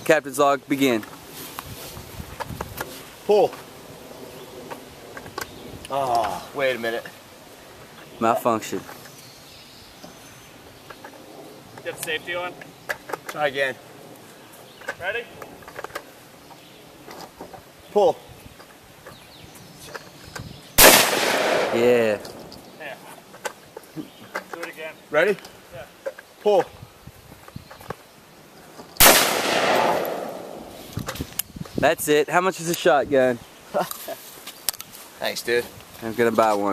Captain's log, begin. Pull. Oh, wait a minute. Malfunction. You have safety on? Try again. Ready? Pull. Yeah. Yeah. Do it again. Ready? Yeah. Pull. That's it. How much is a shotgun? Thanks, dude. I'm gonna buy one.